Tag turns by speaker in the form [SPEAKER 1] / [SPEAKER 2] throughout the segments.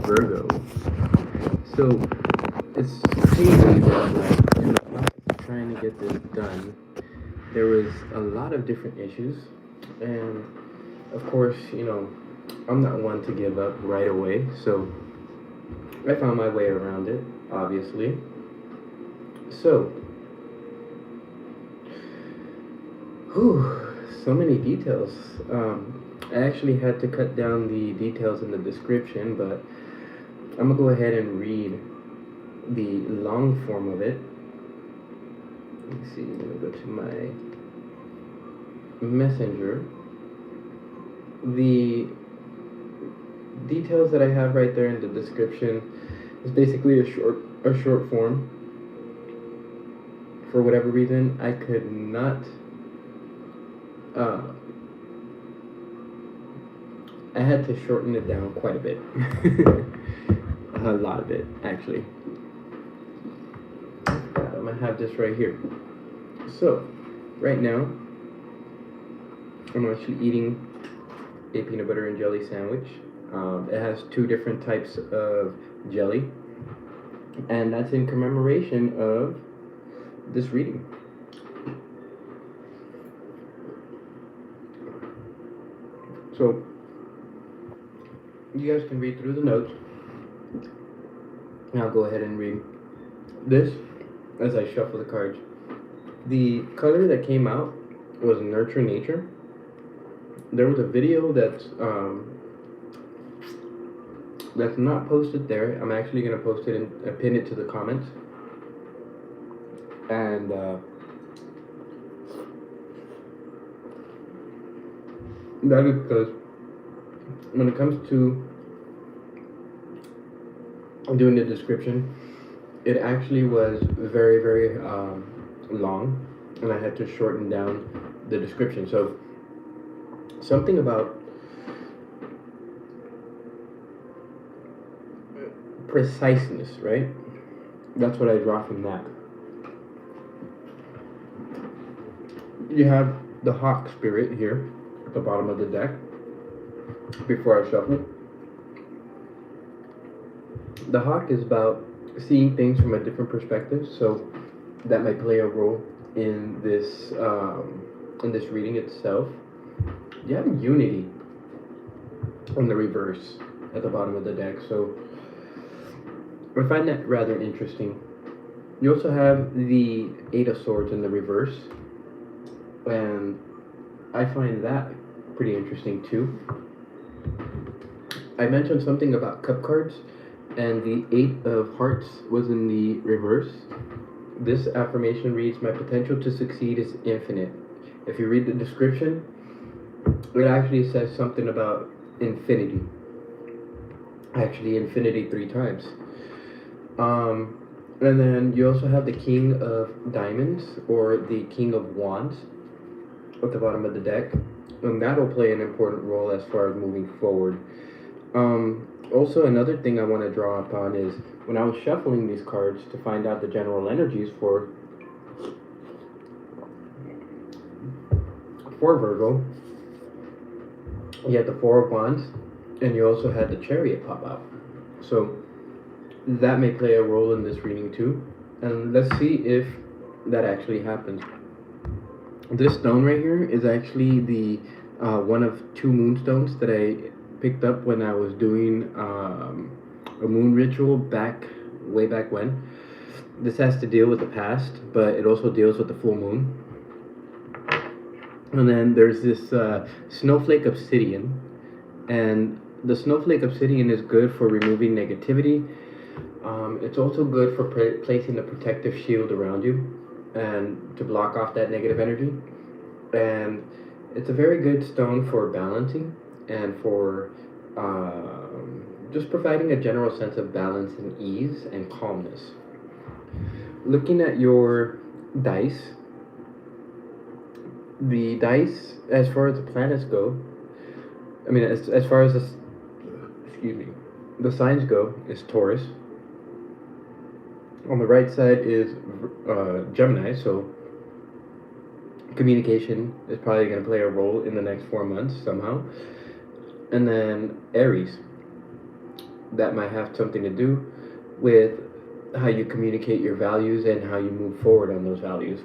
[SPEAKER 1] Virgo. So it's crazy that like in the process of trying to get this done, there was a lot of different issues, and of course, I'm not one to give up right away. So I found my way around it, obviously. So, so many details. I actually had to cut down the details in the description, but I'm gonna go ahead and read the long form of it. Let's see, let me go to my messenger. The details that I have right there in the description is basically a short form. For whatever reason, I could not. I had to shorten it down quite a bit. A lot of it, actually. I'm gonna have this right here. So, right now, I'm actually eating a peanut butter and jelly sandwich. It has two different types of jelly, and that's in commemoration of this reading. So, you guys can read through the notes, and I'll go ahead and read this as I shuffle the cards. The color that came out was Nurture Nature. There was a video that's not posted there. I'm actually gonna post it and pin it to the comments. And that is because when it comes to doing the description, it actually was very, very long, and I had to shorten down the description. So something about preciseness, right? That's what I draw from that. You have the hawk spirit here at the bottom of the deck before I shuffle. The hawk is about seeing things from a different perspective, so that might play a role in this reading itself. You have unity on the reverse at the bottom of the deck, so I find that rather interesting. You also have the Eight of Swords in the reverse, and I find that pretty interesting too. I mentioned something about cup cards, and the Eight of Hearts was in the reverse. This affirmation reads, "My potential to succeed is infinite." If you read the description, it actually says something about infinity. Actually, infinity 3 times. And then you also have the King of Diamonds, or the King of Wands, at the bottom of the deck, and that'll play an important role as far as moving forward. Also, another thing I want to draw upon is when I was shuffling these cards to find out the general energies for Virgo, you had the Four of Wands, and you also had the Chariot pop out. So that may play a role in this reading too, and let's see if that actually happens. This stone right here is actually the one of 2 moonstones that I picked up when I was doing a moon ritual way back when. This has to deal with the past, but it also deals with the full moon. And then there's this snowflake obsidian, and the snowflake obsidian is good for removing negativity. It's also good for placing a protective shield around you and to block off that negative energy. And it's a very good stone for balancing and for just providing a general sense of balance and ease and calmness. Looking at your dice, the dice, as far as the planets go, I mean, as far as the signs go, is Taurus. On the right side is Gemini, so communication is probably going to play a role in the next 4 months somehow. And then Aries. that might have something to do with how you communicate your values and how you move forward on those values.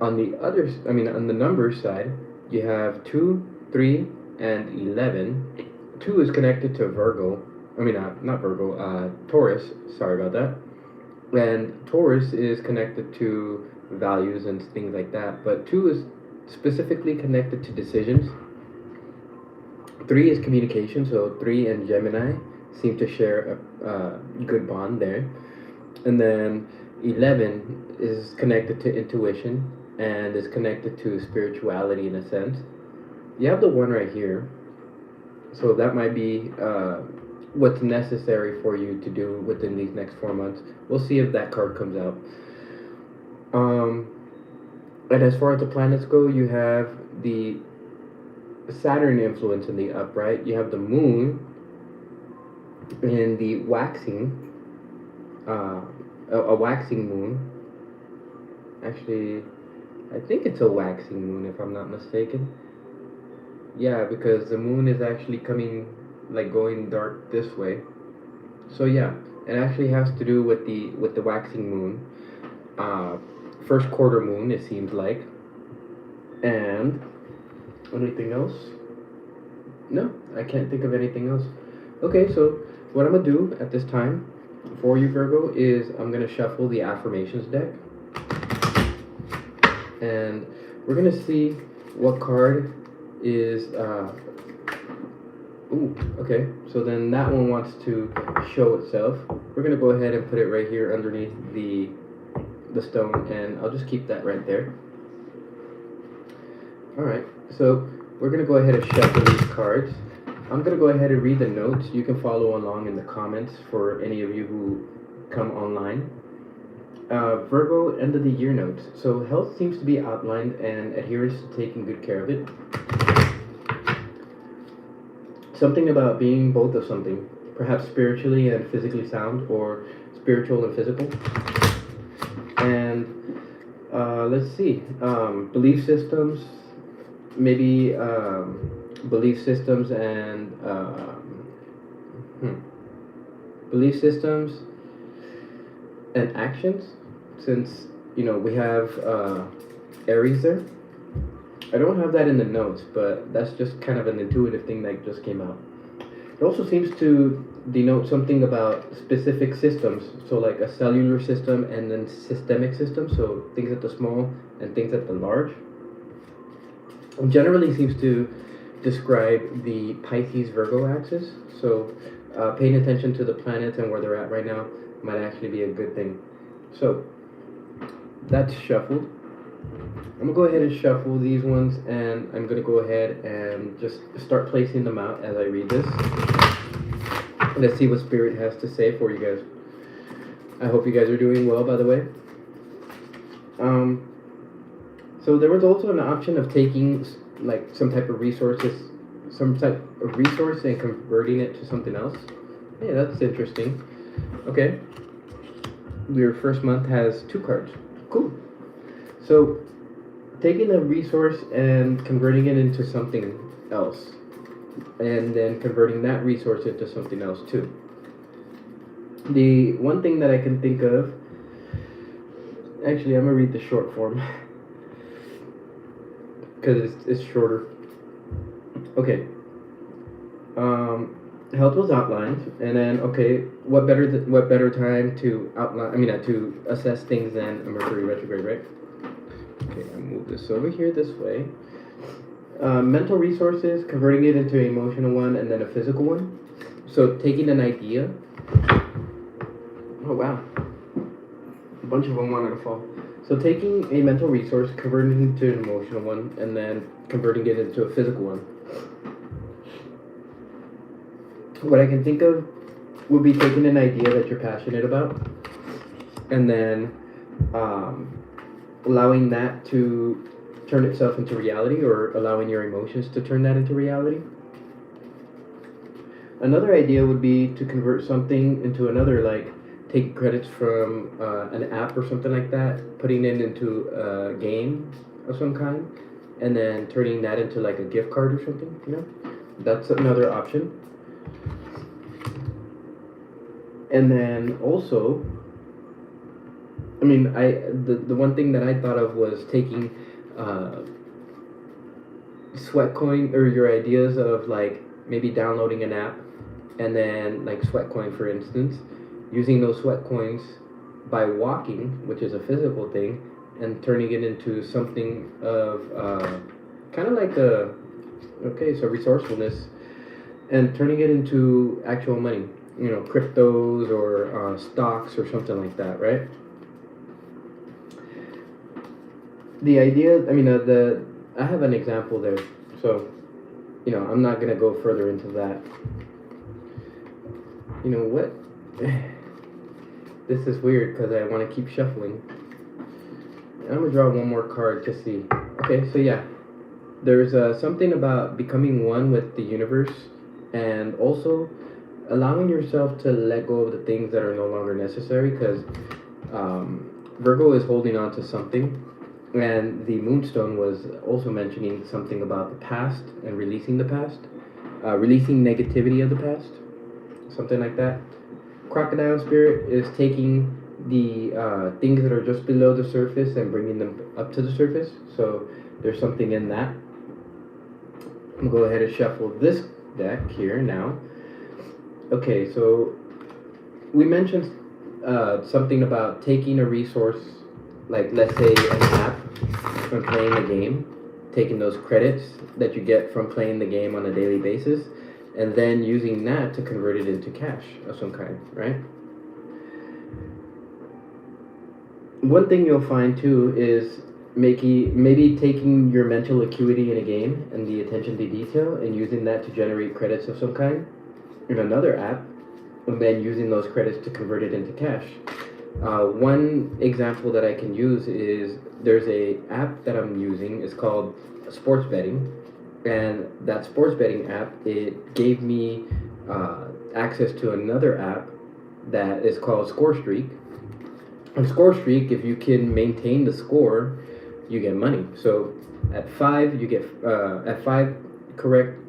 [SPEAKER 1] On the on the numbers side, you have 2, 3, and 11. 2 is connected to Virgo. Not Virgo, Taurus. Sorry about that. And Taurus is connected to values and things like that. But 2 is specifically connected to decisions. 3 is communication. So 3 and Gemini seem to share a good bond there. And then 11 is connected to intuition and is connected to spirituality in a sense. You have the 1 right here. So that might be what's necessary for you to do within these next 4 months. We'll see if that card comes out. And as far as the planets go, you have the Saturn influence in the upright. You have the moon in the waxing, a waxing moon. Actually, I think it's a waxing moon if I'm not mistaken. Yeah, because the moon is actually coming, like going dark this way. So yeah, it actually has to do with the waxing moon. First quarter moon, it seems like. And anything else? No, I can't think of anything else. Okay, so what I'm gonna do at this time for you, Virgo, is I'm gonna shuffle the affirmations deck, and we're gonna see what card is okay, so then that one wants to show itself. We're gonna go ahead and put it right here underneath the stone, and I'll just keep that right there. Alright, so we're gonna go ahead and shuffle these cards. I'm gonna go ahead and read the notes. You can follow along in the comments for any of you who come online. Virgo end of the year notes. So health seems to be outlined and adherence to taking good care of it. Something about being both of something, perhaps spiritually and physically sound, or spiritual and physical. And let's see, belief systems, maybe belief systems and belief systems and actions, since we have Aries there. I don't have that in the notes, but that's just kind of an intuitive thing that just came out. It also seems to denote something about specific systems, so like a cellular system and then systemic system, so things at the small and things at the large. It generally seems to describe the Pisces Virgo axis, so paying attention to the planets and where they're at right now might actually be a good thing. So that's shuffled. I'm gonna go ahead and shuffle these ones, and I'm gonna go ahead and just start placing them out as I read this. Let's see what Spirit has to say for you guys. I hope you guys are doing well, by the way. So there was also an option of taking like some type of resource and converting it to something else. Yeah, that's interesting. Okay. Your first month has 2 cards. Cool. So taking a resource and converting it into something else, and then converting that resource into something else too. The one thing that I can think of, actually I'm gonna read the short form because it's shorter. Okay. Health was outlined, and then what better time to outline? To assess things than a Mercury retrograde, right? Okay, I'll move this over here this way. Mental resources, converting it into an emotional one and then a physical one. So taking an idea. Oh wow, a bunch of them wanted to fall. So taking a mental resource, converting it into an emotional one, and then converting it into a physical one. What I can think of would be taking an idea that you're passionate about, and then allowing that to turn itself into reality, or allowing your emotions to turn that into reality. Another idea would be to convert something into another, like take credits from an app or something like that, putting it into a game of some kind, and then turning that into like a gift card or something, That's another option. And then also, I mean, the one thing that I thought of was taking uh, Sweatcoin, or your ideas of like maybe downloading an app, and then like Sweatcoin for instance, using those Sweatcoins by walking, which is a physical thing, and turning it into something of kind of like a, okay, so resourcefulness, and turning it into actual money, you know, cryptos or stocks or something like that, right? The idea, I mean, I have an example there, so you know, I'm not gonna go further into that. You know what? This is weird because I want to keep shuffling. I'm gonna draw one more card to see. Okay, so yeah, there's something about becoming one with the universe, and also allowing yourself to let go of the things that are no longer necessary, because Virgo is holding on to something, and the moonstone was also mentioning something about the past and releasing the past, releasing negativity of the past, something like that. Crocodile spirit is taking the things that are just below the surface and bringing them up to the surface. So there's something in that. I'm gonna go ahead and shuffle this deck here now. Okay, so we mentioned something about taking a resource, like let's say an app, from playing a game, taking those credits that you get from playing the game on a daily basis, and then using that to convert it into cash of some kind, right? One thing you'll find too is maybe taking your mental acuity in a game and the attention to detail and using that to generate credits of some kind in another app, and then using those credits to convert it into cash. One example that I can use is there's a app that I'm using. It's called sports betting, and that sports betting app, it gave me access to another app that is called Score Streak. On Score Streak, if you can maintain the score, you get money. So at five, you get at five correct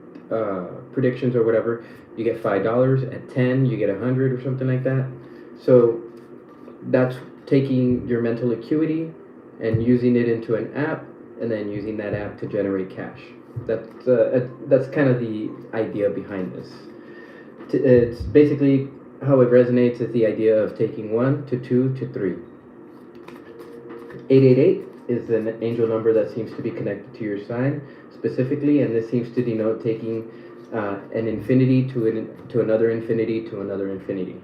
[SPEAKER 1] predictions or whatever, you get $5. At 10, you get 100 or something like that. So that's taking your mental acuity and using it into an app, and then using that app to generate cash. That's kind of the idea behind this. It's basically how it resonates is the idea of taking 1 to 2 to 3. 888 is an angel number that seems to be connected to your sign specifically, and this seems to denote taking an infinity to another infinity to another infinity.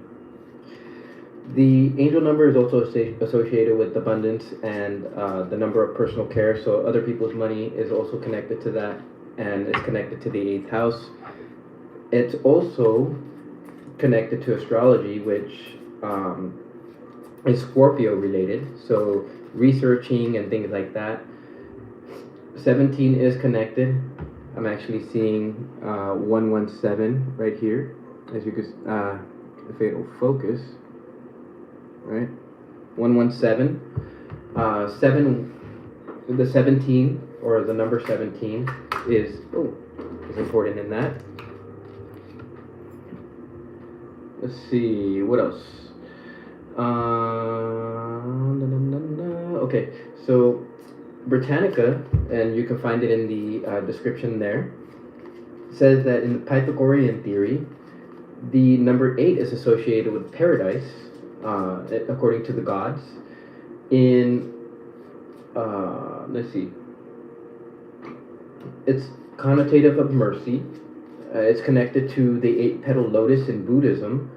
[SPEAKER 1] The angel number is also associated with abundance and the number of personal care, so other people's money is also connected to that, and it's connected to the 8th house. It's also connected to astrology, which is Scorpio related, so researching and things like that. 17 is connected. I'm actually seeing 117 right here, as you could, if it'll focus, right? 117. The 17, or the number 17, is important in that. Let's see, what else? Okay, so Britannica, and you can find it in the description there, says that in the Pythagorean theory, the number 8 is associated with paradise, according to the gods. In, let's see, it's connotative of mercy. It's connected to the 8-petal lotus in Buddhism,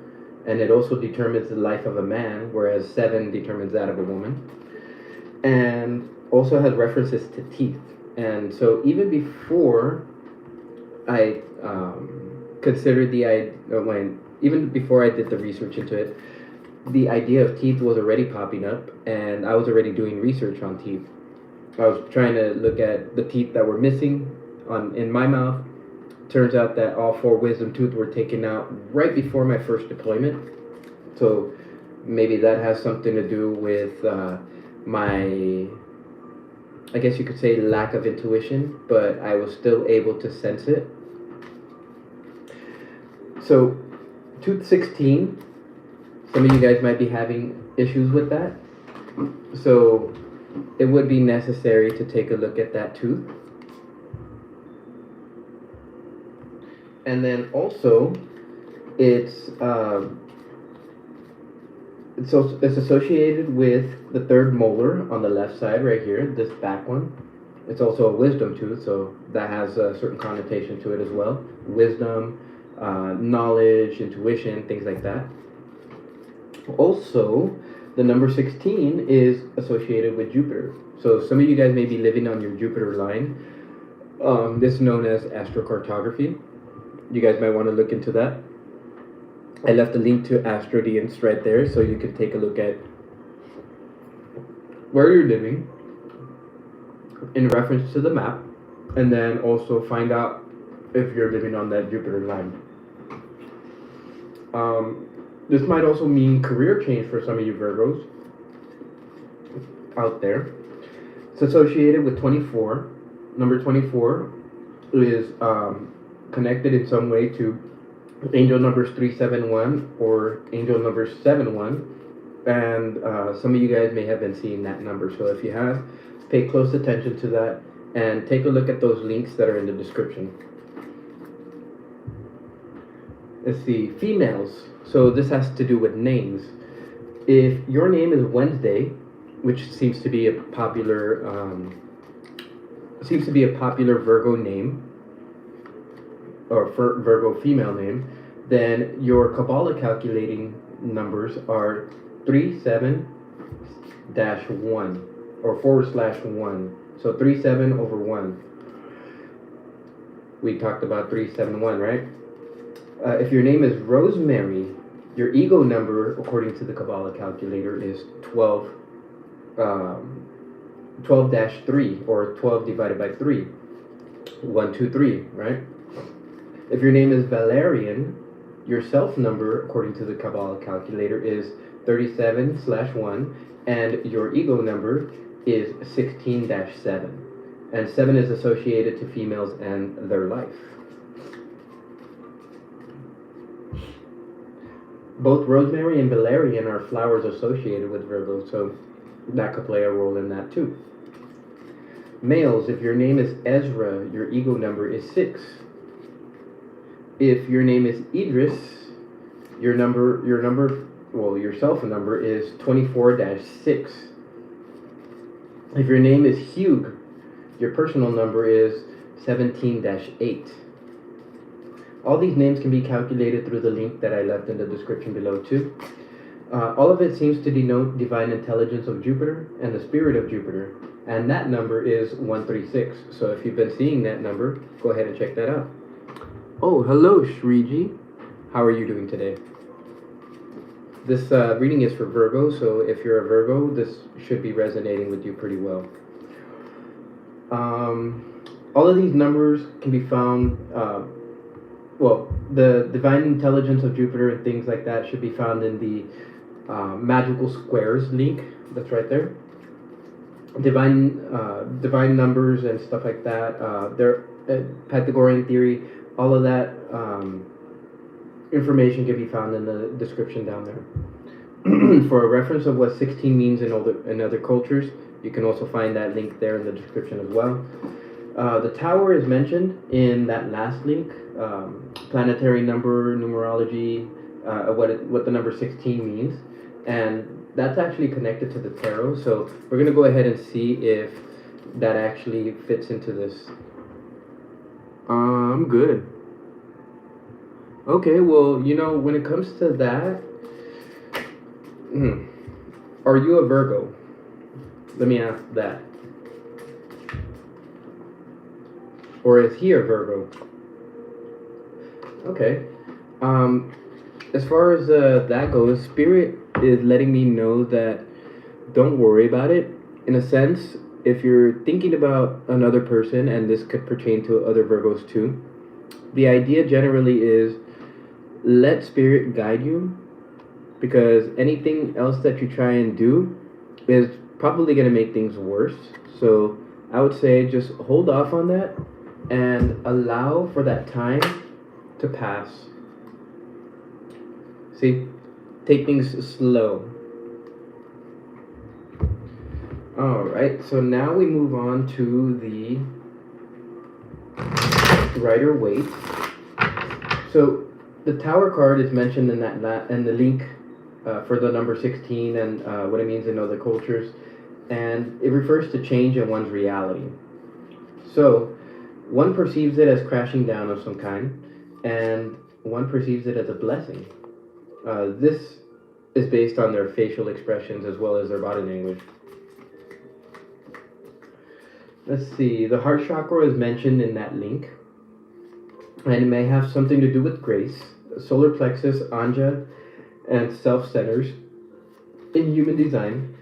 [SPEAKER 1] and it also determines the life of a man, whereas 7 determines that of a woman. And also has references to teeth. And so even before I considered even before I did the research into it, the idea of teeth was already popping up, and I was already doing research on teeth. I was trying to look at the teeth that were missing in my mouth. Turns out that all 4 wisdom teeth were taken out right before my first deployment. So maybe that has something to do with my, I guess you could say, lack of intuition, but I was still able to sense it. So tooth 16 Some of you guys might be having issues with that. So it would be necessary to take a look at that too. And then also, it's it's associated with the third molar on the left side right here, this back one. It's also a wisdom tooth, so that has a certain connotation to it as well. Wisdom, knowledge, intuition, things like that. Also, the number 16 is associated with Jupiter. So some of you guys may be living on your Jupiter line. This is known as astrocartography. You guys might want to look into that. I left a link to Astrodience right there, so you can take a look at where you're living in reference to the map, and then also find out if you're living on that Jupiter line. This might also mean career change for some of you Virgos out there. It's associated with 24. Number 24 is connected in some way to angel numbers 371 or angel number 71, and some of you guys may have been seeing that number. So if you have, pay close attention to that and take a look at those links that are in the description. Let's see, females. So this has to do with names. If your name is Wednesday, which seems to be a popular Virgo name, or Virgo female name, then your Kabbalah calculating numbers are 37-1 or /1. So 37 over 1. We talked about 371, right? If your name is Rosemary, your ego number, according to the Kabbalah calculator, is 12-3, or 12 divided by 3. 1, 2, 3, right? If your name is Valerian, your self number, according to the Kabbalah calculator, is 37/1, and your ego number is 16-7. And 7 is associated to females and their life. Both Rosemary and Valerian are flowers associated with Virgo, so that could play a role in that too. Males, if your name is Ezra, your ego number is 6. If your name is Idris, your self number is 24-6. If your name is Hugh, your personal number is 17-8. All these names can be calculated through the link that I left in the description below too. All of it seems to denote divine intelligence of Jupiter and the spirit of Jupiter, and that number is 136. So if you've been seeing that number, go ahead and check that out. Oh, hello Shriji. How are you doing today? This reading is for Virgo, so if you're a Virgo, this should be resonating with you pretty well. All of these numbers can be found, the divine intelligence of Jupiter and things like that should be found in the magical squares link that's right there. Divine numbers and stuff like that. Their Pythagorean theory, all of that information can be found in the description down there. For a reference of what 16 means in other cultures, you can also find that link there in the description as well. The tower is mentioned in that last link, planetary number, numerology, what the number 16 means, and that's actually connected to the tarot. So we're going to go ahead and see if that actually fits into this. I'm good. Okay, well, when it comes to that, are you a Virgo? Let me ask that. Or is he a Virgo? Okay. As far as that goes, Spirit is letting me know that don't worry about it. In a sense, if you're thinking about another person, and this could pertain to other Virgos too, the idea generally is let Spirit guide you, because anything else that you try and do is probably going to make things worse. So I would say just hold off on that and allow for that time to pass. See, take things slow. All right, so now we move on to the Rider-Waite. So the Tower card is mentioned in and the link for the number 16 and what it means in other cultures, and it refers to change in one's reality. So one perceives it as crashing down of some kind, and one perceives it as a blessing. This is based on their facial expressions as well as their body language. Let's see, the heart chakra is mentioned in that link, and it may have something to do with grace, solar plexus, anja, and self-centers in human design.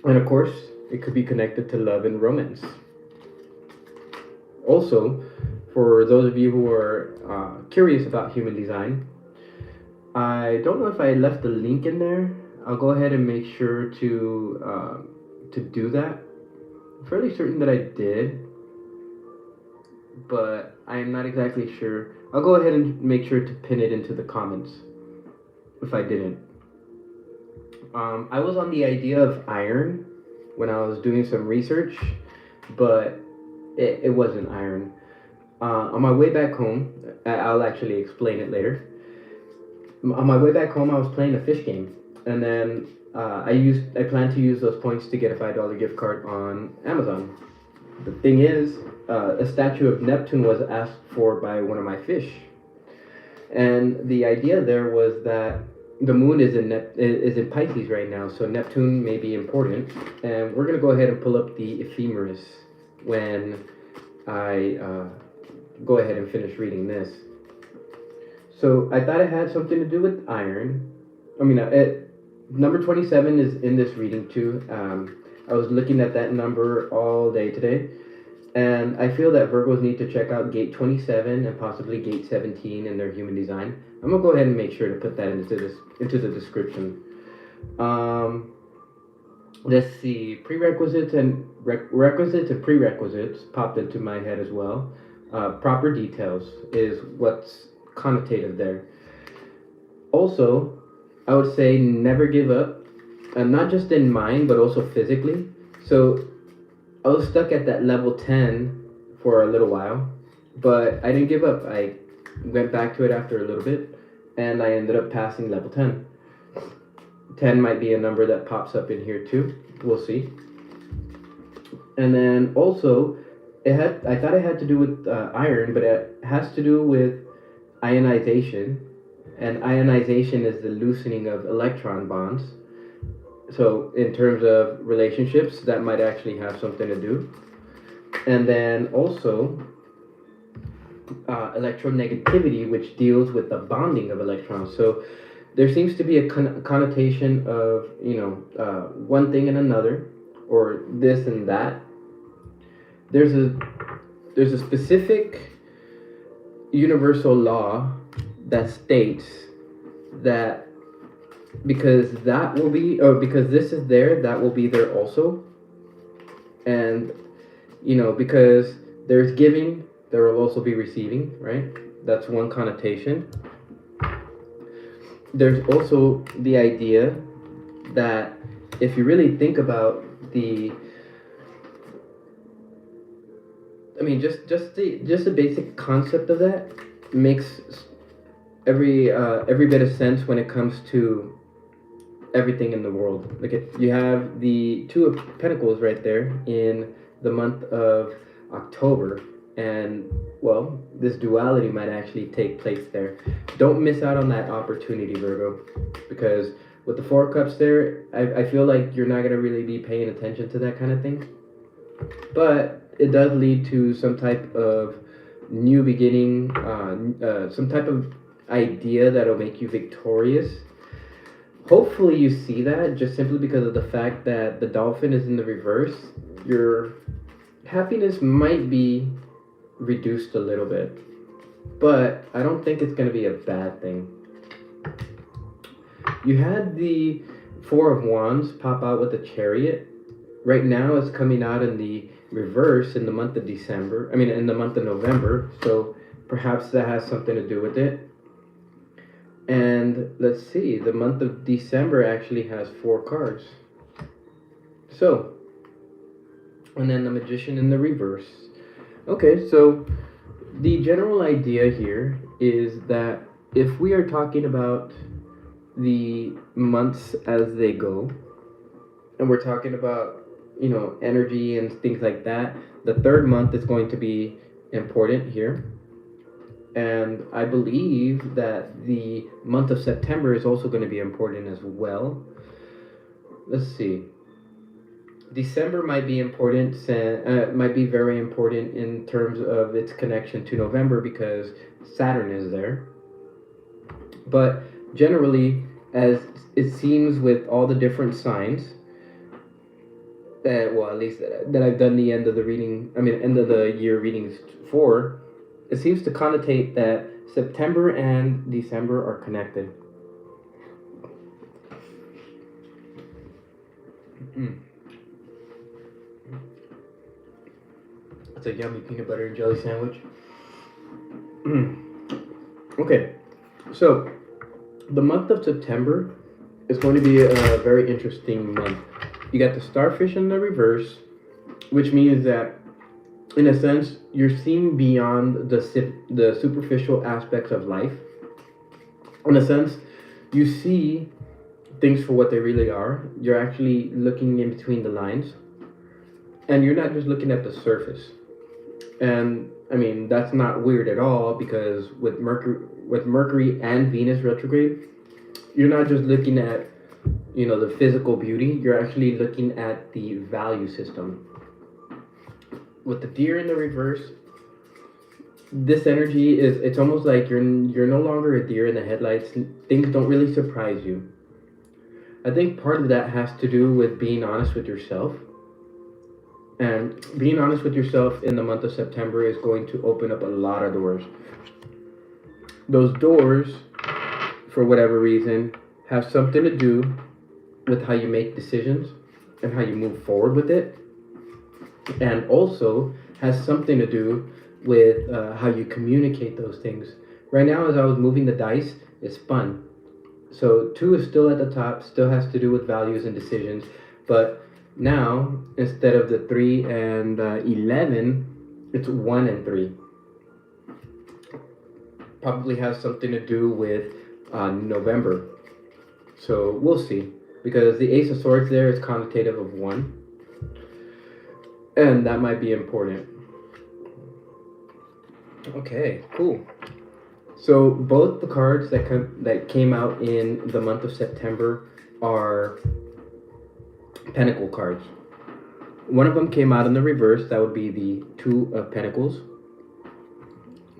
[SPEAKER 1] And of course, it could be connected to love and romance. Also, for those of you who are curious about human design, I don't know if I left the link in there. I'll go ahead and make sure to do that. I'm fairly certain that I did, but I'm not exactly sure. I'll go ahead and make sure to pin it into the comments if I didn't. I was on the idea of iron when I was doing some research, but it wasn't iron. On my way back home, I'll actually explain it later. On my way back home, I was playing a fish game, and then I planned to use those points to get a $5 gift card on Amazon. The thing is, a statue of Neptune was asked for by one of my fish, and the idea there was that the moon is in Pisces right now, so Neptune may be important, and we're gonna go ahead and pull up the ephemeris when I go ahead and finish reading this. So I thought it had something to do with iron. I mean, number 27 is in this reading too. I was looking at that number all day today, and I feel that Virgos need to check out gate 27 and possibly gate 17 in their human design. I'm gonna go ahead and make sure to put that into the description. Let's see, prerequisites and requisites and prerequisites popped into my head as well. Proper details is what's connotative there. Also, I would say never give up, and not just in mind but also physically. So I was stuck at that level 10 for a little while, but I didn't give up. I went back to it after a little bit, and I ended up passing level 10. 10 might be a number that pops up in here too. We'll see. And then also, I thought it had to do with iron, but it has to do with ionization. And ionization is the loosening of electron bonds. So in terms of relationships, that might actually have something to do. And then also electronegativity, which deals with the bonding of electrons. So there seems to be a connotation of, one thing and another, or this and that. There's a specific universal law that states that because this is there, that will be there also. And because there's giving, there will also be receiving, right? That's one connotation. There's also the idea that if you really think about just the basic concept of that makes every bit of sense when it comes to everything in the world. You have the Two of Pentacles right there in the month of October, and this duality might actually take place there. Don't miss out on that opportunity, Virgo, because with the Four of Cups there, I feel like you're not going to really be paying attention to that kind of thing, but it does lead to some type of new beginning, some type of idea that'll make you victorious. Hopefully you see that, just simply because of the fact that the dolphin is in the reverse. Your happiness might be reduced a little bit, but I don't think it's going to be a bad thing. You had the Four of Wands pop out with the Chariot. Right now it's coming out in the reverse in the month of November, so perhaps that has something to do with it. And let's see, the month of December actually has 4 cards. So, and then the Magician in the reverse. Okay, so the general idea here is that if we are talking about the months as they go, and we're talking about, energy and things like that, the third month is going to be important here. And I believe that the month of September is also going to be important as well. Let's see. December might be important, might be very important in terms of its connection to November because Saturn is there. But generally, as it seems with all the different signs, well, at least that I've done the end of the reading, end of the year readings for, it seems to connotate that September and December are connected. It's a yummy peanut butter and jelly sandwich. Okay, so the month of September is going to be a very interesting month. You got the starfish in the reverse, which means that, in a sense, you're seeing beyond the superficial aspects of life. In a sense, you see things for what they really are. You're actually looking in between the lines, and you're not just looking at the surface. And that's not weird at all because with Mercury and Venus retrograde, you're not just looking at the physical beauty. You're actually looking at the value system. With the deer in the reverse, this energy it's almost like you're no longer a deer in the headlights. Things don't really surprise you. I think part of that has to do with being honest with yourself. And being honest with yourself in the month of September is going to open up a lot of doors. Those doors, for whatever reason, have something to do with how you make decisions and how you move forward with it. And also has something to do with how you communicate those things. Right now, as I was moving the dice, it spun. So 2 is still at the top, still has to do with values and decisions. But now, instead of the 3 and 11, it's 1 and 3. Probably has something to do with November. So we'll see. Because the Ace of Swords there is connotative of 1. And that might be important. Okay, cool. So both the cards that came out in the month of September are Pentacle cards. One of them came out in the reverse. That would be the 2 of Pentacles.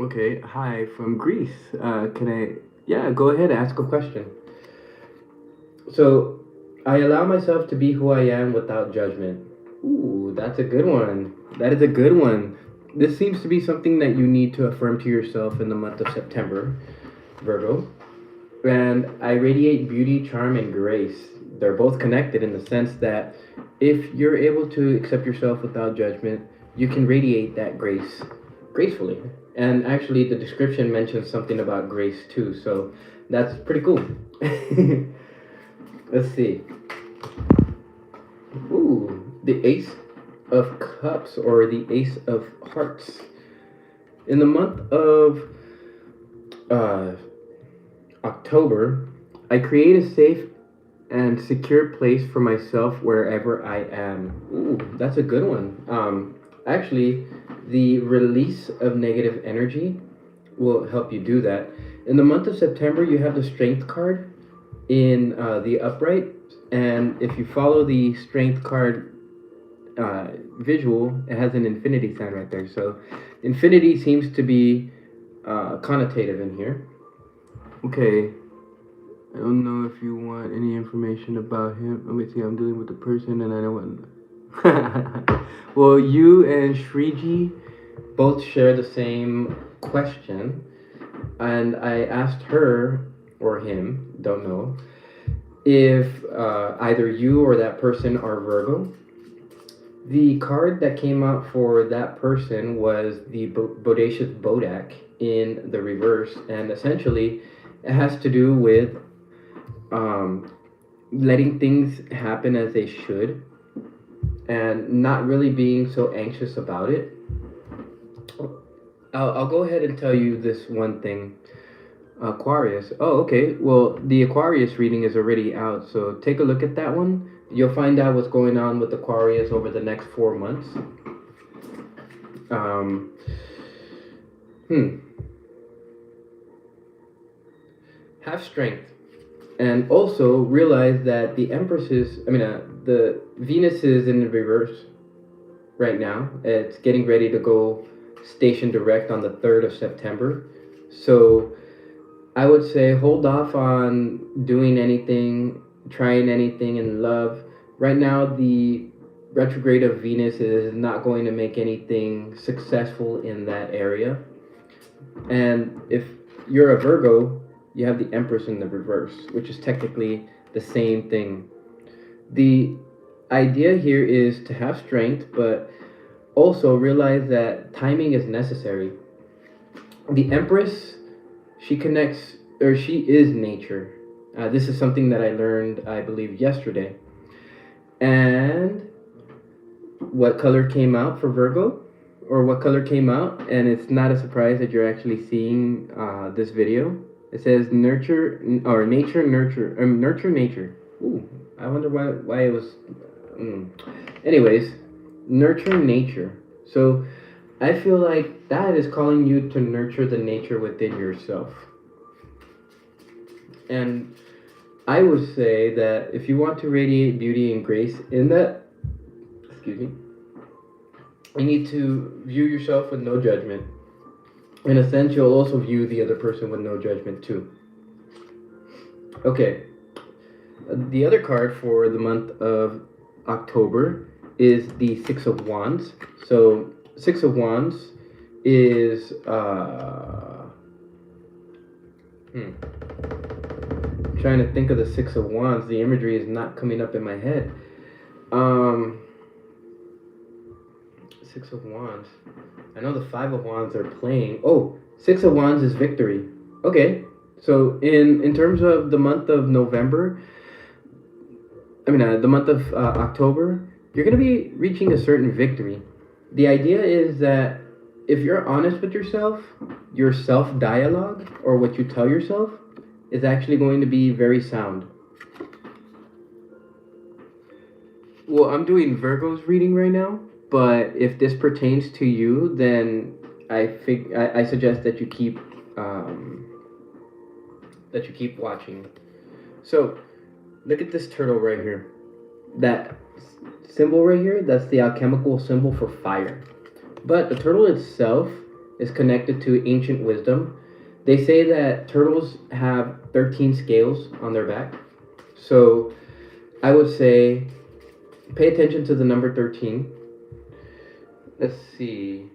[SPEAKER 1] Okay, hi from Greece. Yeah, go ahead, ask a question. So, I allow myself to be who I am without judgment. Ooh, that's a good one. That is a good one. This seems to be something that you need to affirm to yourself in the month of September, Virgo. And I radiate beauty, charm, and grace. They're both connected in the sense that if you're able to accept yourself without judgment, you can radiate that grace gracefully. And actually, the description mentions something about grace too, so that's pretty cool. Let's see. Ooh, the Ace of Cups or the Ace of Hearts. In the month of October, I create a safe and secure place for myself wherever I am. Ooh, that's a good one. Actually, the release of negative energy will help you do that. In the month of September, you have the Strength card in the upright, and if you follow the Strength card visual, it has an infinity sign right there. So infinity seems to be connotative in here. Okay, I don't know if you want any information about him. Let me see, I'm dealing with the person and I don't want. Well, you and Shriji both share the same question, and I asked her or him, don't know, if either you or that person are Virgo. The card that came out for that person was the Bodacious Bodak in the reverse, and essentially It has to do with um, letting things happen as they should and not really being so anxious about it. I'll go ahead and tell you this one thing. Aquarius. Oh, okay. Well, the Aquarius reading is already out, so take a look at that one. You'll find out what's going on with Aquarius over the next 4 months. Um, hmm. Have strength. And also realize that the Venus is in the reverse right now. It's getting ready to go station direct on the 3rd of September. So I would say hold off on doing anything, trying anything in love. Right now, the retrograde of Venus is not going to make anything successful in that area. And if you're a Virgo, you have the Empress in the reverse, which is technically the same thing. The idea here is to have strength, but also realize that timing is necessary. The Empress, she connects, or she is nature. This is something that I learned, I believe, yesterday. And what color came out for Virgo? Or what color came out? And it's not a surprise that you're actually seeing this video. It says nurture, or nature, nurture, nurture, nature. Ooh, I wonder why it was. Anyways, nurture nature. So I feel like that is calling you to nurture the nature within yourself. And I would say that if you want to radiate beauty and grace in that, excuse me, you need to view yourself with no judgment. In a sense, you'll also view the other person with no judgment too. Okay, the other card for the month of October is the Six of Wands. So, Six of Wands is trying to think of the Six of Wands. The imagery is not coming up in my head. Six of Wands. I know the Five of Wands are playing. Oh, Six of Wands is victory. Okay, so in terms of the month of November, the month of October, you're going to be reaching a certain victory. The idea is that if you're honest with yourself, your self-dialogue, or what you tell yourself, is actually going to be very sound. Well, I'm doing Virgo's reading right now, but if this pertains to you, then I suggest that you keep watching. So, look at this turtle right here. That symbol right here, that's the alchemical symbol for fire. But the turtle itself is connected to ancient wisdom. They say that turtles have 13 scales on their back. So I would say pay attention to the number 13. Let's see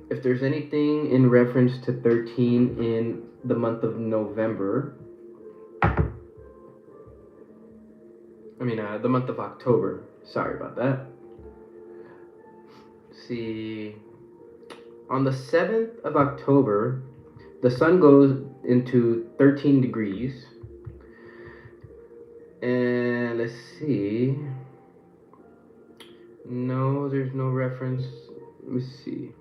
[SPEAKER 1] if there's anything in reference to 13 in the month of November. The month of October. Sorry about that. Let's see. On the 7th of October, the sun goes into 13 degrees. And let's see. No, there's no reference. Let me see.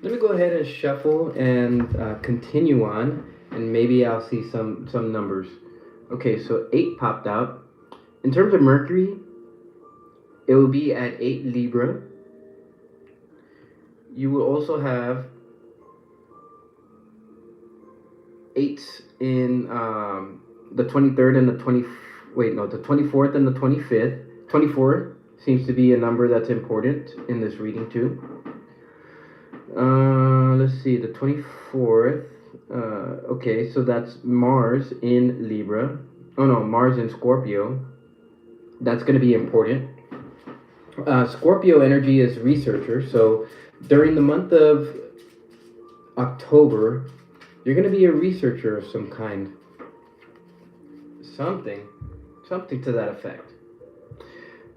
[SPEAKER 1] Let me go ahead and shuffle and continue on, and maybe I'll see some numbers. Okay, so 8 popped out. In terms of Mercury, it will be at 8 Libra. You will also have 8s in the 23rd and the 24th and the 25th. 24 seems to be a number that's important in this reading too. Let's see, the 24th. Okay, so that's Mars in Libra. Oh no, Mars in Scorpio. That's going to be important. Scorpio energy is researcher, so during the month of October, you're going to be a researcher of some kind. Something to that effect.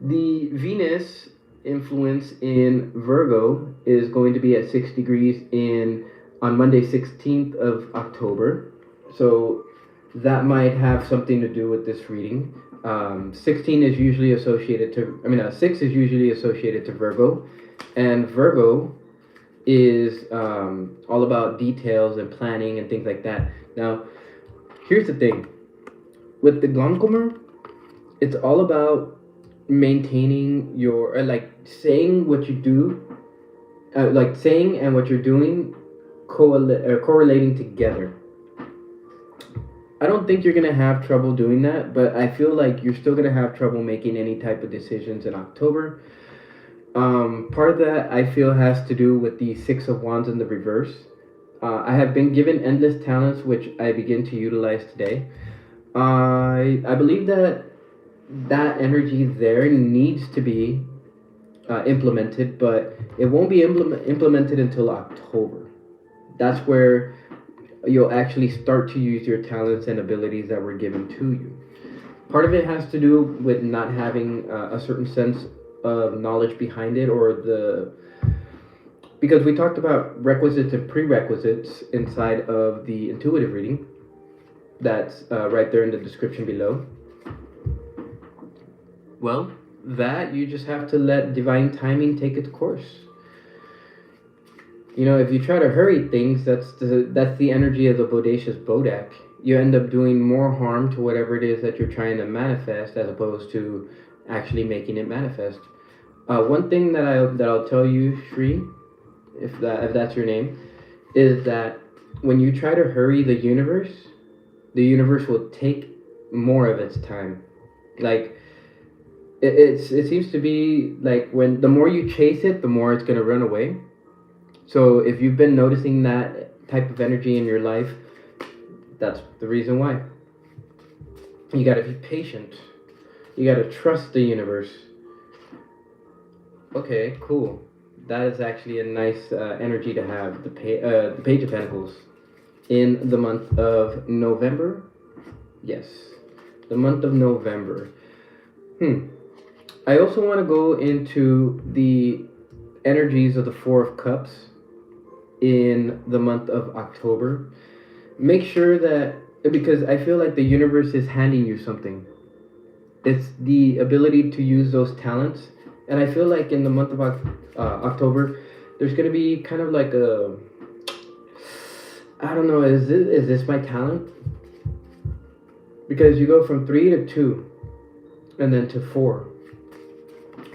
[SPEAKER 1] The Venus influence in Virgo is going to be at 6 degrees in on Monday 16th of October. So that might have something to do with this reading. 16 is usually associated to, 6 is usually associated to Virgo, and Virgo is all about details and planning and things like that. Now, here's the thing with the Glancomer, it's all about maintaining your, like saying what you do, like saying and what you're doing correlating together. I don't think you're gonna have trouble doing that, but I feel like you're still gonna have trouble making any type of decisions in October. Part of that I feel has to do with the Six of Wands in the reverse. I have been given endless talents, which I begin to utilize today. I believe that energy there needs to be implemented, but it won't be implemented until October. That's where you'll actually start to use your talents and abilities that were given to you. Part of it has to do with not having a certain sense of knowledge behind it, or because we talked about requisites and prerequisites inside of the intuitive reading. That's right there in the description below. Well, that you just have to let divine timing take its course. If you try to hurry things, that's the energy of the bodacious bodak. You end up doing more harm to whatever it is that you're trying to manifest, as opposed to actually making it manifest. One thing that I'll tell you, Shri, if that's your name, is that when you try to hurry the universe will take more of its time. Like it seems to be like when the more you chase it, the more it's gonna run away. So if you've been noticing that type of energy in your life, that's the reason why. You gotta be patient. You gotta trust the universe. Okay, cool. That is actually a nice energy to have, the Page of Pentacles in the month of November. Yes, the month of November. I also want to go into the energies of the Four of Cups in the month of October. Make sure that, because I feel like the universe is handing you something. It's the ability to use those talents. And I feel like in the month of October, there's going to be kind of like I don't know, is this my talent? Because you go from 3 to 2 and then to 4.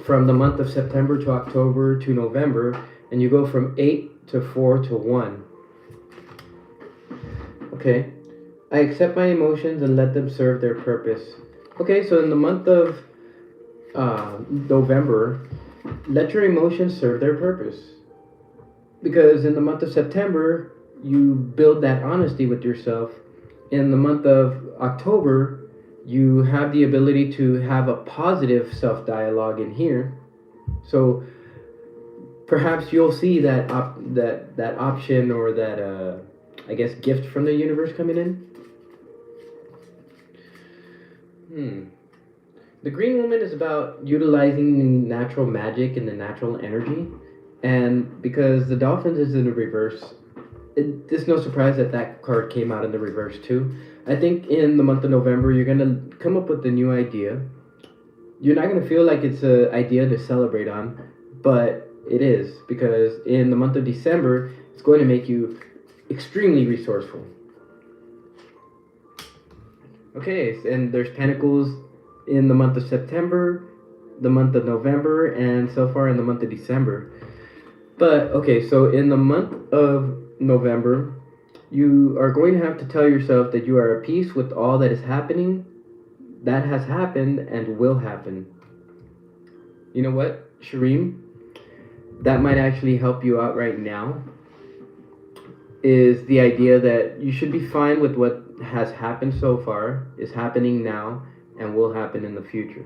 [SPEAKER 1] From the month of September to October to November, and you go from 8 to 4 to 1. Okay, I accept my emotions and let them serve their purpose. Okay, so in the month of November, let your emotions serve their purpose. Because in the month of September, you build that honesty with yourself. In the month of October, you have the ability to have a positive self-dialogue in here. So perhaps you'll see that option, or that I guess gift from the universe coming in. The Green Woman is about utilizing the natural magic and the natural energy, and because the Dolphins is in the reverse, it's no surprise that card came out in the reverse too. I think in the month of November, you're going to come up with a new idea. You're not going to feel like it's an idea to celebrate on, but it is, because in the month of December, it's going to make you extremely resourceful. Okay, and there's Pentacles in the month of September, the month of November, and so far in the month of December. But, okay, so in the month of November, you are going to have to tell yourself that you are at peace with all that is happening, that has happened, and will happen. You know what, Shireen? That might actually help you out right now, is the idea that you should be fine with what has happened so far, is happening now, and will happen in the future.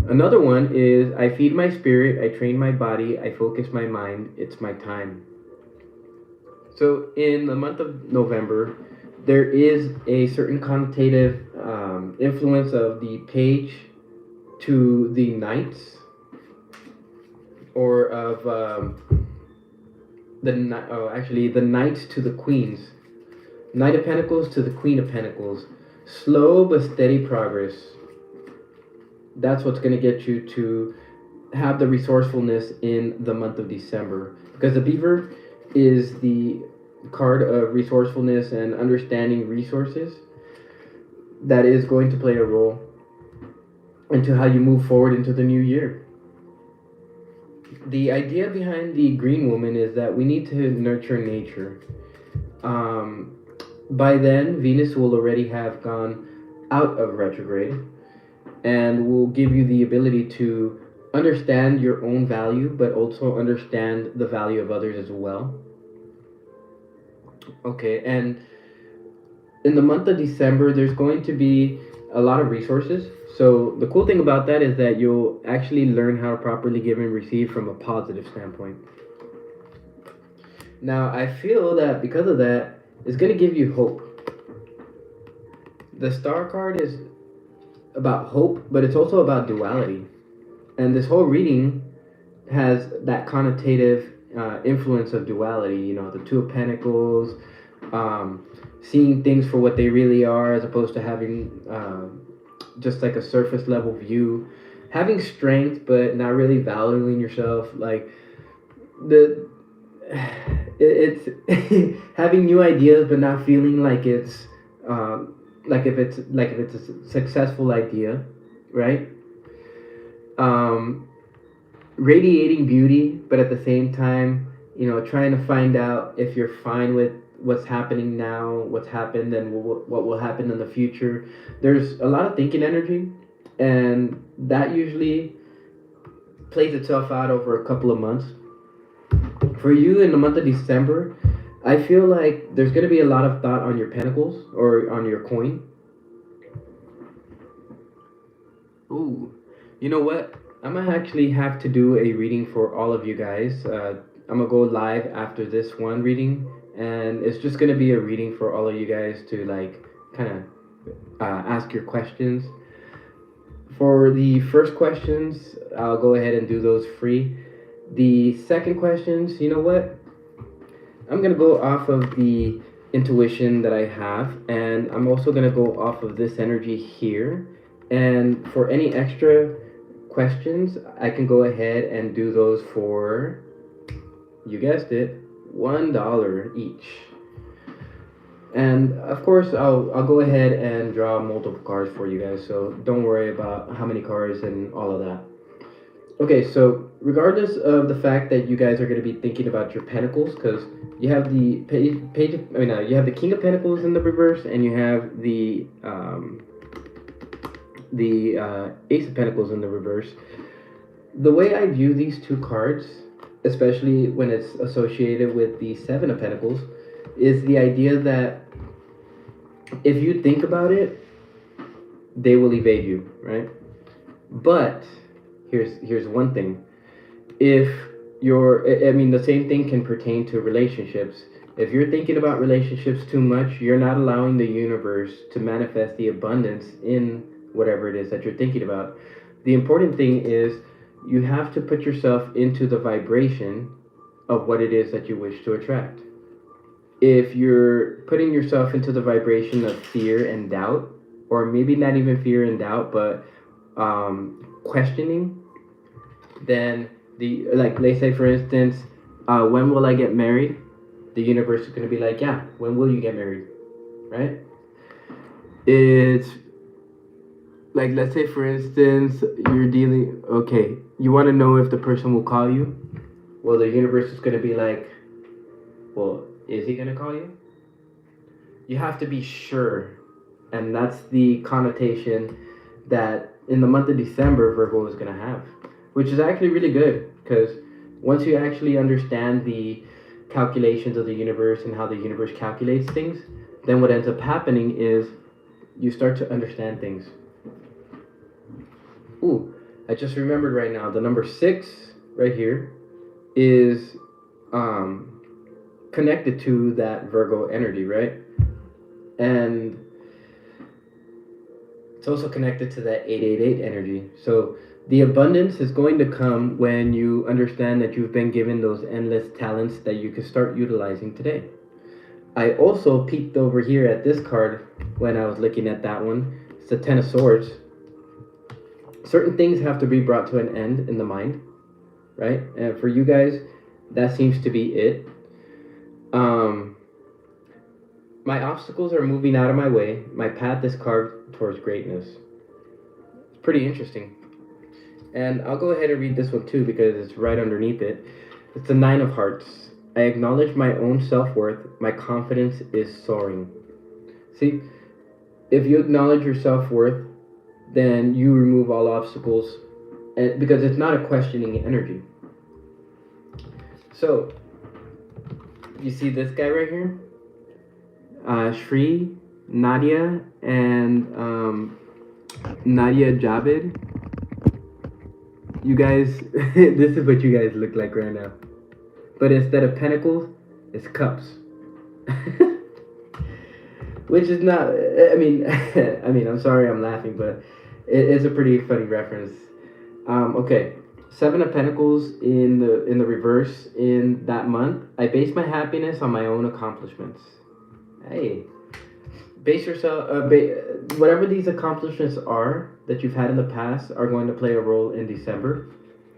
[SPEAKER 1] Another one is, I feed my spirit, I train my body, I focus my mind, it's my time. So in the month of November, there is a certain connotative influence of the Page to the Knights. or of the Knight to the Queens. Knight of Pentacles to the Queen of Pentacles. Slow but steady progress. That's what's going to get you to have the resourcefulness in the month of December. Because the Beaver is the card of resourcefulness and understanding resources. That is going to play a role into how you move forward into the new year. The idea behind the Green Woman is that we need to nurture nature. By then, Venus will already have gone out of retrograde and will give you the ability to understand your own value, but also understand the value of others as well. Okay, and in the month of December, there's going to be a lot of resources. So the cool thing about that is that you'll actually learn how to properly give and receive from a positive standpoint. Now, I feel that because of that, it's going to give you hope. The Star card is about hope, but it's also about duality. And this whole reading has that connotative influence of duality. You know, the Two of Pentacles, seeing things for what they really are as opposed to having just like a surface level view. Having strength, but not really valuing yourself. Like, it's having new ideas but not feeling like it's like if it's a successful idea, right? Radiating beauty, but at the same time, you know, trying to find out if you're fine with what's happening now, what's happened, and what will happen in the future. There's a lot of thinking energy, and that usually plays itself out over a couple of months. For you in the month of December, I feel like there's going to be a lot of thought on your pentacles or on your coin. Ooh, you know what? I'm going to actually have to do a reading for all of you guys. I'm going to go live after this one reading, and it's just going to be a reading for all of you guys to like kind of ask your questions. For the first questions, I'll go ahead and do those free. The second questions, you know what? I'm going to go off of the intuition that I have, and I'm also going to go off of this energy here. And for any extra questions, I can go ahead and do those for, you guessed it, $1 each. And of course, I'll go ahead and draw multiple cards for you guys, so don't worry about how many cards and all of that. Okay, so regardless of the fact that you guys are going to be thinking about your pentacles, because you have the you have the King of Pentacles in the reverse, and you have the Ace of Pentacles in the reverse. The way I view these two cards, especially when it's associated with the Seven of Pentacles, is the idea that if you think about it, they will evade you, right? But here's one thing. If the same thing can pertain to relationships. If you're thinking about relationships too much, you're not allowing the universe to manifest the abundance in whatever it is that you're thinking about. The important thing is you have to put yourself into the vibration of what it is that you wish to attract. If you're putting yourself into the vibration of fear and doubt, or maybe not even fear and doubt, but questioning, then let's say for instance, when will I get married? The universe is going to be like, yeah, when will you get married, right? It's like, let's say for instance, you want to know if the person will call you. Well, the universe is going to be like, well, is he going to call you? You have to be sure. And that's the connotation that in the month of December, Virgo is going to have, which is actually really good, because once you actually understand the calculations of the universe and how the universe calculates things, then what ends up happening is you start to understand things. Ooh, I just remembered right now, the number 6 right here is connected to that Virgo energy, right? And it's also connected to that 888 energy. So The abundance is going to come when you understand that you've been given those endless talents that you can start utilizing today. I also peeked over here at this card when I was looking at that one. It's the Ten of Swords. Certain things have to be brought to an end in the mind, right? And for you guys, that seems to be it. My obstacles are moving out of my way. My path is carved towards greatness. It's pretty interesting. And I'll go ahead and read this one too because it's right underneath it. It's the Nine of Hearts. I acknowledge my own self-worth. My confidence is soaring. See, if you acknowledge your self-worth, then you remove all obstacles, and because it's not a questioning energy. So, you see this guy right here? Shri, Nadia, and Nadia Javed. You guys, this is what you guys look like right now. But instead of pentacles, it's cups. Which is not, I mean, I'm sorry I'm laughing, but it's a pretty funny reference. Okay, Seven of Pentacles in the reverse in that month. I base my happiness on my own accomplishments. Hey, base yourself, whatever these accomplishments are that you've had in the past are going to play a role in December.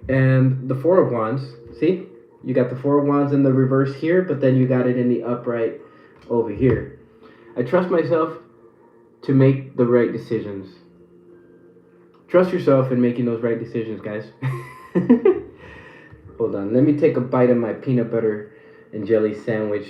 [SPEAKER 1] And the Four of Wands, see? You got the Four of Wands in the reverse here, but then you got it in the upright over here. I trust myself to make the right decisions. Trust yourself in making those right decisions, guys. Hold on, let me take a bite of my peanut butter and jelly sandwich.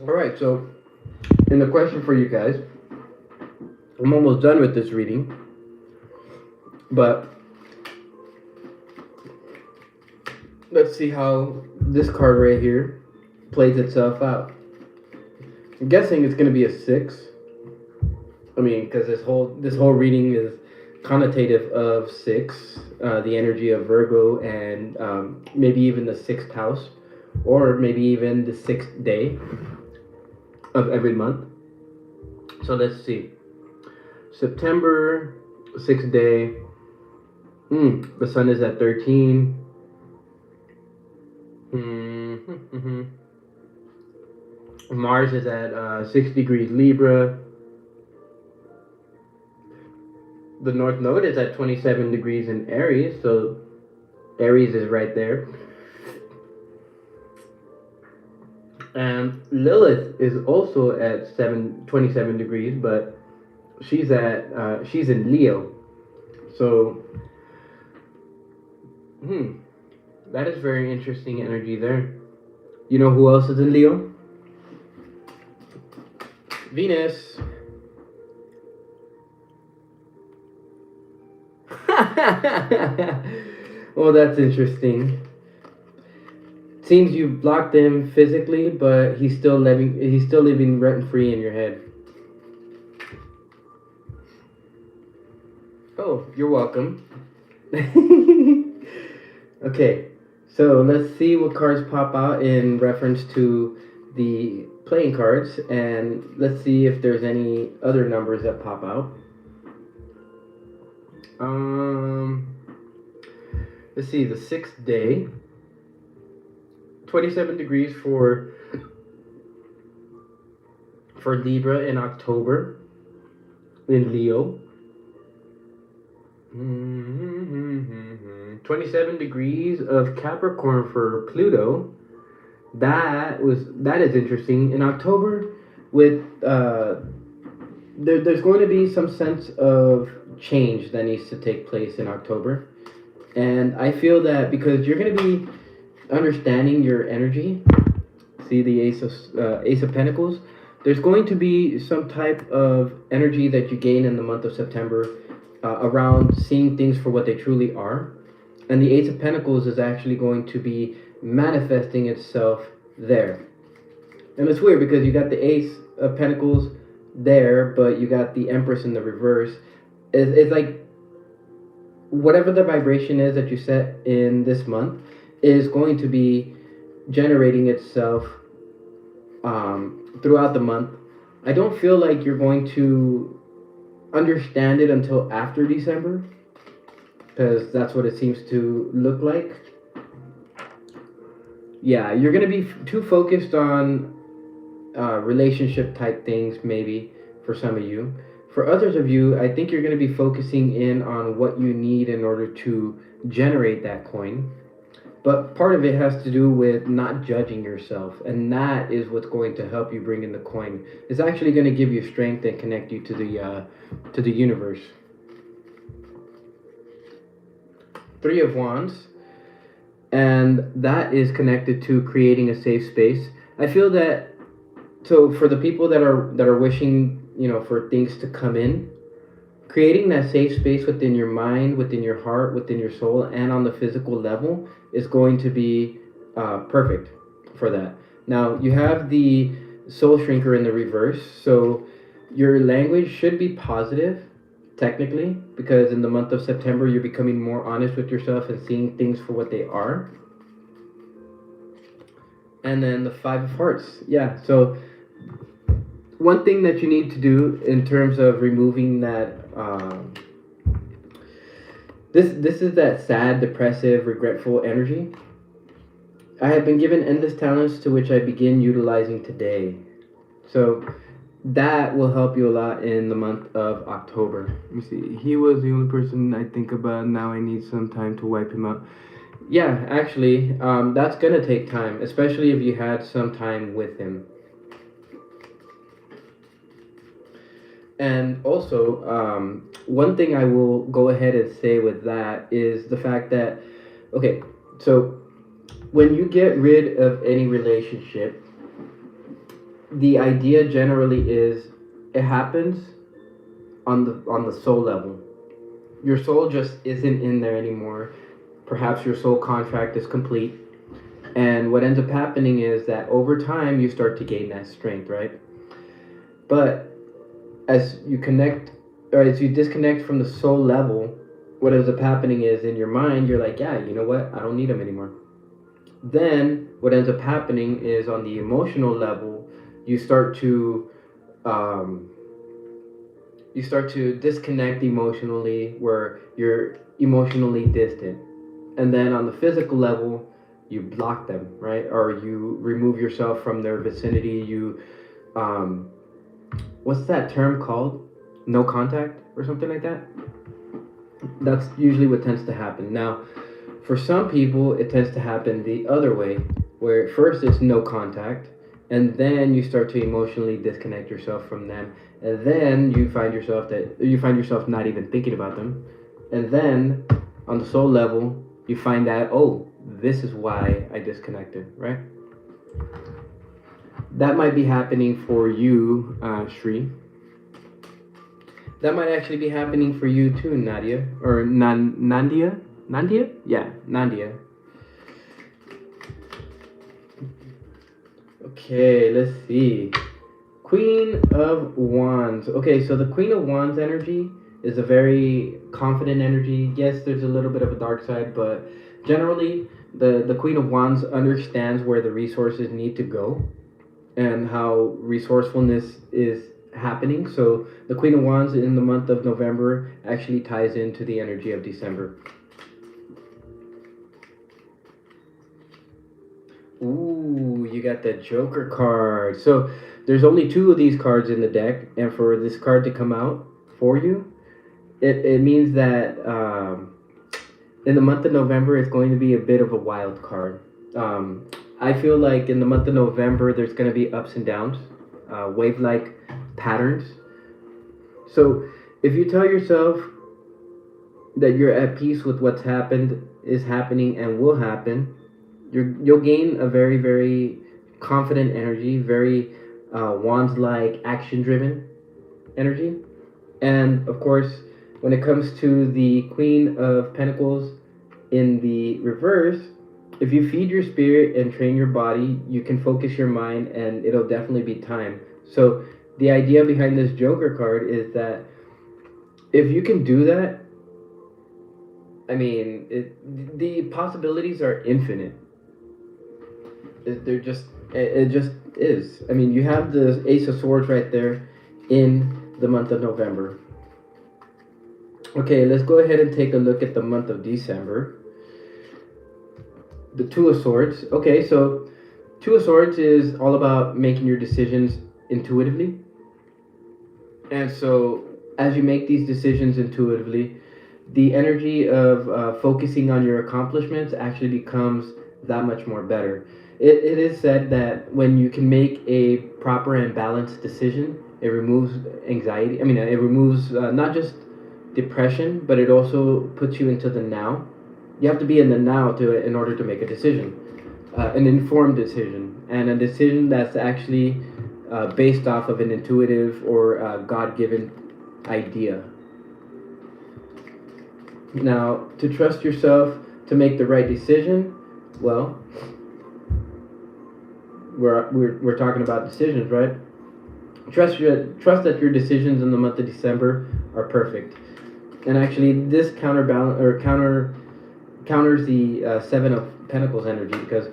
[SPEAKER 1] Alright, so, and the question for you guys, I'm almost done with this reading, but let's see how this card right here plays itself out. I'm guessing it's going to be a 6. I mean, because this whole reading is connotative of 6, the energy of Virgo, and maybe even the 6th house, or maybe even the 6th day of every month. So let's see. September, 6th day. The sun is at 13. Mars is at 6 degrees Libra. The North Node is at 27 degrees in Aries, so Aries is right there. And Lilith is also at 27 degrees, but she's in Leo. So, that is very interesting energy there. You know who else is in Leo? Venus. Well, that's interesting. Seems you blocked him physically, but he's still living rent free in your head. Oh, you're welcome. Okay, so let's see what cards pop out in reference to the playing cards, and let's see if there's any other numbers that pop out. Let's see, the 6th day, 27 degrees for Libra in October, in Leo. 27 degrees of Capricorn for Pluto. That is interesting. In October, with there's going to be some sense of change that needs to take place in October, and I feel that because you're going to be understanding your energy. See the Ace of Pentacles. There's going to be some type of energy that you gain in the month of September around seeing things for what they truly are. And the Ace of Pentacles is actually going to be manifesting itself there. And it's weird because you got the Ace of Pentacles there, but you got the Empress in the reverse. It's like whatever the vibration is that you set in this month, is going to be generating itself throughout the month. I don't feel like you're going to understand it until after December, because that's what it seems to look like. Yeah, you're going to be too focused on relationship type things, maybe, for some of you. For others of you, I think you're going to be focusing in on what you need in order to generate that coin. But part of it has to do with not judging yourself, and that is what's going to help you bring in the coin. It's actually going to give you strength and connect you to the universe. Three of Wands, and that is connected to creating a safe space. I feel that, so for the people that are wishing, for things to come in, creating that safe space within your mind, within your heart, within your soul, and on the physical level is going to be perfect for that. Now, you have the soul shrinker in the reverse, so your language should be positive, technically, because in the month of September, you're becoming more honest with yourself and seeing things for what they are. And then the Five of Hearts. Yeah, so one thing that you need to do in terms of removing that this is that sad, depressive, regretful energy. I have been given endless talents to which I begin utilizing today. So that will help you a lot in the month of October. Let me see. He was the only person I think about. Now I need some time to wipe him out. Yeah, actually, that's gonna take time, especially if you had some time with him. And also, one thing I will go ahead and say with that is the fact that, okay, so when you get rid of any relationship, the idea generally is it happens on the soul level. Your soul just isn't in there anymore. Perhaps your soul contract is complete. And what ends up happening is that over time you start to gain that strength, right? But as you connect, or as you disconnect from the soul level, what ends up happening is in your mind you're like, yeah, you know what, I don't need them anymore. Then what ends up happening is on the emotional level you start to disconnect emotionally, where you're emotionally distant. And then on the physical level you block them, right? Or you remove yourself from their vicinity. You what's that term called? No contact or something like that? That's usually what tends to happen. Now, for some people, it tends to happen the other way, where first it's no contact, and then you start to emotionally disconnect yourself from them, and then you find yourself not even thinking about them, and then on the soul level, you find out, oh, this is why I disconnected, right? That might be happening for you, Shri. That might actually be happening for you too, Nadia. Or Nandia? Nandia? Yeah, Nandia. Okay, let's see. Queen of Wands. Okay, so the Queen of Wands energy is a very confident energy. Yes, there's a little bit of a dark side, but generally, the Queen of Wands understands where the resources need to go and how resourcefulness is happening. So the Queen of Wands in the month of November actually ties into the energy of December. Ooh, you got the Joker card. So there's only two of these cards in the deck, and for this card to come out for you, it means that in the month of November it's going to be a bit of a wild card. I feel like in the month of November there's going to be ups and downs, wave-like patterns. So if you tell yourself that you're at peace with what's happened, is happening, and will happen, you'll gain a very, very confident energy, very wands-like, action-driven energy. And of course, when it comes to the Queen of Pentacles in the reverse, if you feed your spirit and train your body, you can focus your mind, and it'll definitely be time. So the idea behind this Joker card is that if you can do that, I mean, the possibilities are infinite. They're just, it just is. I mean, you have the Ace of Swords right there in the month of November. Okay, let's go ahead and take a look at the month of December. The Two of Swords. Okay, so Two of Swords is all about making your decisions intuitively. And so, as you make these decisions intuitively, the energy of focusing on your accomplishments actually becomes that much more better. It is said that when you can make a proper and balanced decision, it removes anxiety. I mean, it removes not just depression, but it also puts you into the now. You have to be in the now in order to make a decision, an informed decision, and a decision that's actually based off of an intuitive or God-given idea. Now, to trust yourself to make the right decision, well, we're talking about decisions, right? Trust that your decisions in the month of December are perfect. And actually, this counters the Seven of Pentacles energy, because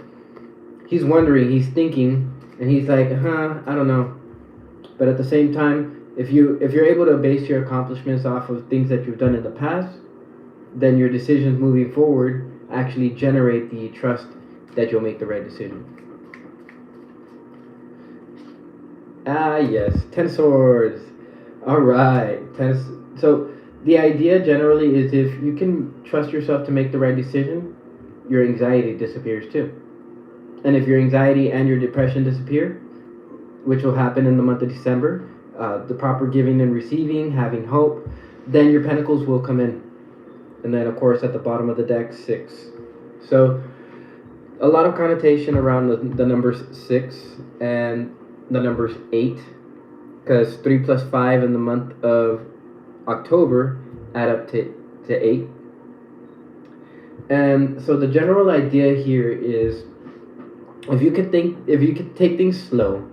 [SPEAKER 1] he's wondering, he's thinking, and he's like, I don't know. But at the same time, if you're able to base your accomplishments off of things that you've done in the past, then your decisions moving forward actually generate the trust that you'll make the right decision. Ah, yes, Ten Swords. All right, so the idea generally is if you can trust yourself to make the right decision, your anxiety disappears too. And if your anxiety and your depression disappear, which will happen in the month of December, the proper giving and receiving, having hope, then your pentacles will come in. And then, of course, at the bottom of the deck, 6. So, a lot of connotation around the numbers 6 and the numbers 8, because 3 plus 5 in the month of October add up to 8. And so the general idea here is, if you could take things slow,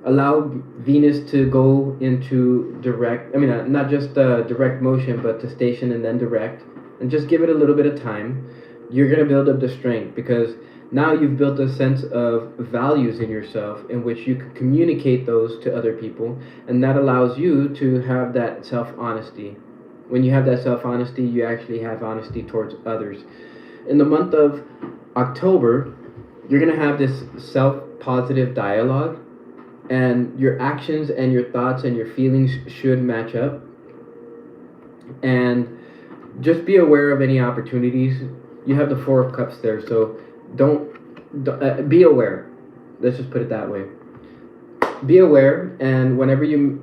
[SPEAKER 1] allow Venus to go into direct, not just direct motion, but to station and then direct, and just give it a little bit of time, you're going to build up the strength, because now you've built a sense of values in yourself in which you can communicate those to other people, and that allows you to have that self-honesty. When you have that self-honesty, you actually have honesty towards others. In the month of October, you're going to have this self-positive dialogue, and your actions and your thoughts and your feelings should match up. And just be aware of any opportunities. You have the Four of Cups there, so don't be aware. Let's just put it that way. Be aware, and whenever you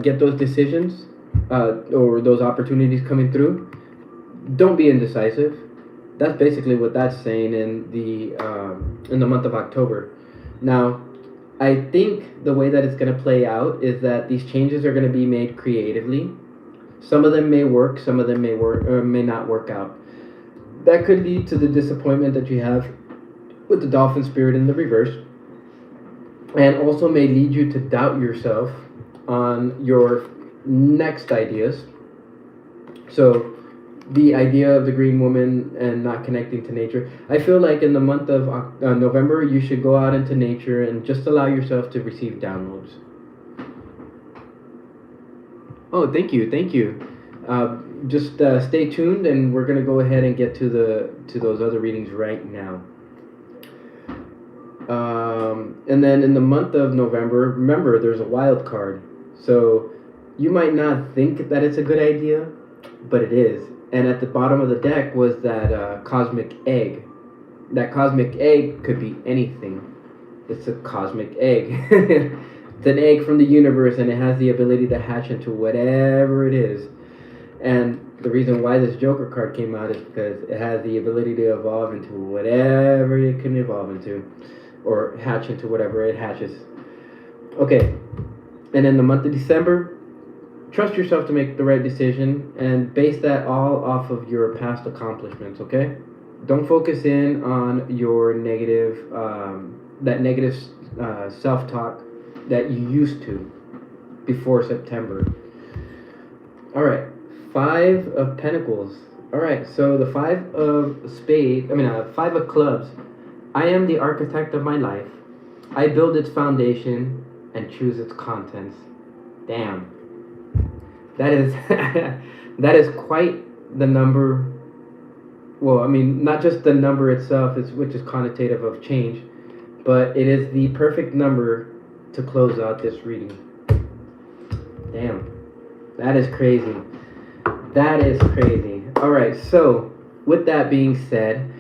[SPEAKER 1] get those decisions or those opportunities coming through, don't be indecisive. That's basically what that's saying in the month of October. Now, I think the way that it's going to play out is that these changes are going to be made creatively. Some of them may work, some of them may work or may not work out. That could lead to the disappointment that you have with the Dolphin Spirit in the reverse, and also may lead you to doubt yourself on your next ideas. So, the idea of the green woman and not connecting to nature. I feel like in the month of November, you should go out into nature and just allow yourself to receive downloads. Oh, thank you. Just stay tuned, and we're gonna go ahead and get to those other readings right now. And then in the month of November, remember there's a wild card, so you might not think that it's a good idea, but it is. And at the bottom of the deck was that cosmic egg. That cosmic egg could be anything. It's a cosmic egg. It's an egg from the universe, and it has the ability to hatch into whatever it is. And the reason why this Joker card came out is because it has the ability to evolve into whatever it can evolve into, or hatch into whatever it hatches. Okay, and in the month of December, trust yourself to make the right decision, and base that all off of your past accomplishments, okay? Don't focus in on your negative, self-talk that you used to before September. All right, 5 of Pentacles. All right. So the five of clubs. I am the architect of my life. I build its foundation and choose its contents. Damn. That is that is quite the number. Well, I mean, not just the number itself, which is connotative of change, but it is the perfect number to close out this reading. Damn. That is crazy. That is crazy. All right. So, with that being said,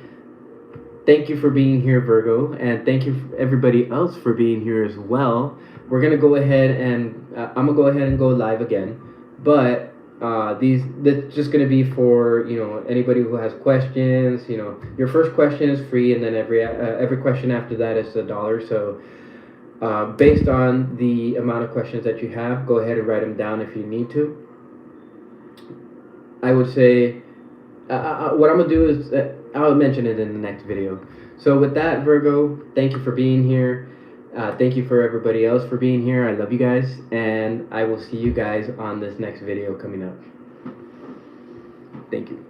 [SPEAKER 1] thank you for being here, Virgo, and thank you everybody else for being here as well. We're gonna go ahead and I'm gonna go ahead and go live again, but that's just gonna be for anybody who has questions. Your first question is free, and then every question after that is $1. So based on the amount of questions that you have, go ahead and write them down if you need to. I would say what I'm gonna do is I'll mention it in the next video. So with that, Virgo, thank you for being here. Thank you for everybody else for being here. I love you guys, and I will see you guys on this next video coming up. Thank you.